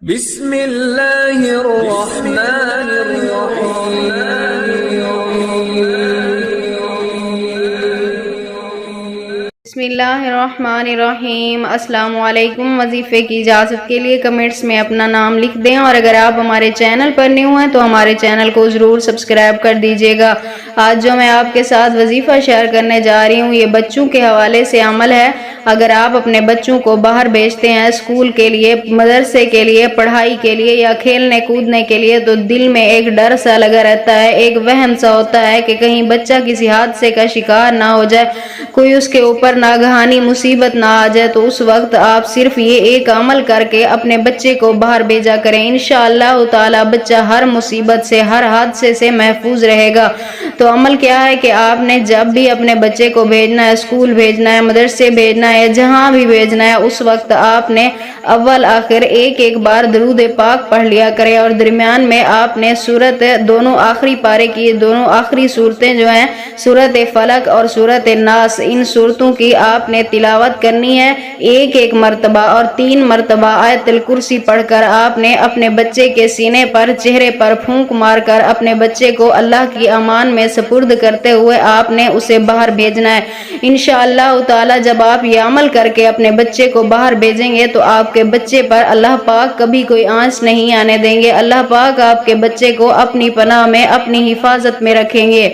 بسم اللہ الرحمن الرحیم۔ بسم اللہ الرحمن الرحیم۔ السلام علیکم۔ وظیفے کی اجازت کے لیے کمنٹس میں اپنا نام لکھ دیں، اور اگر آپ ہمارے چینل پر نیو ہیں تو ہمارے چینل کو ضرور سبسکرائب کر دیجیے گا۔ آج جو میں آپ کے ساتھ وظیفہ شیئر کرنے جا رہی ہوں یہ بچوں کے حوالے سے عمل ہے۔ اگر آپ اپنے بچوں کو باہر بھیجتے ہیں اسکول کے لیے، مدرسے کے لیے، پڑھائی کے لیے یا کھیلنے کودنے کے لیے، تو دل میں ایک ڈر سا لگا رہتا ہے، ایک وہم سا ہوتا ہے کہ کہیں بچہ کسی حادثے کا شکار نہ ہو جائے، کوئی اس کے اوپر ناگہانی مصیبت نہ آ جائے۔ تو اس وقت آپ صرف یہ ایک عمل کر کے اپنے بچے کو باہر بھیجا کریں، انشاءاللہ تعالی بچہ ہر مصیبت سے، ہر حادثے سے محفوظ رہے گا۔ تو عمل کیا ہے کہ آپ نے جب بھی اپنے بچے کو بھیجنا ہے، اسکول بھیجنا ہے، مدرسے بھیجنا ہے، جہاں بھی بھیجنا ہے، اس وقت آپ نے اول آخر ایک بار درود پاک پڑھ لیا کرے، اور درمیان میں آپ نے سورت، دونوں آخری پارے کی دونوں آخری صورتیں جو ہیں سورت فلق اور سورت ناس، ان صورتوں کی آپ نے تلاوت کرنی ہے ایک مرتبہ، اور 3 مرتبہ آیت الکرسی پڑھ کر آپ نے اپنے بچے کے سینے پر، چہرے پر پھونک مار کر اپنے بچے کو اللہ کی امان میں سپرد کرتے ہوئے آپ نے اسے باہر بھیجنا ہے۔ انشاءاللہ تعالی جب آپ یہ عمل کر کے اپنے بچے کو باہر بھیجیں گے تو آپ کے بچے پر اللہ پاک کبھی کوئی آنچ نہیں آنے دیں گے۔ اللہ پاک آپ کے بچے کو اپنی پناہ میں، اپنی حفاظت میں رکھیں گے۔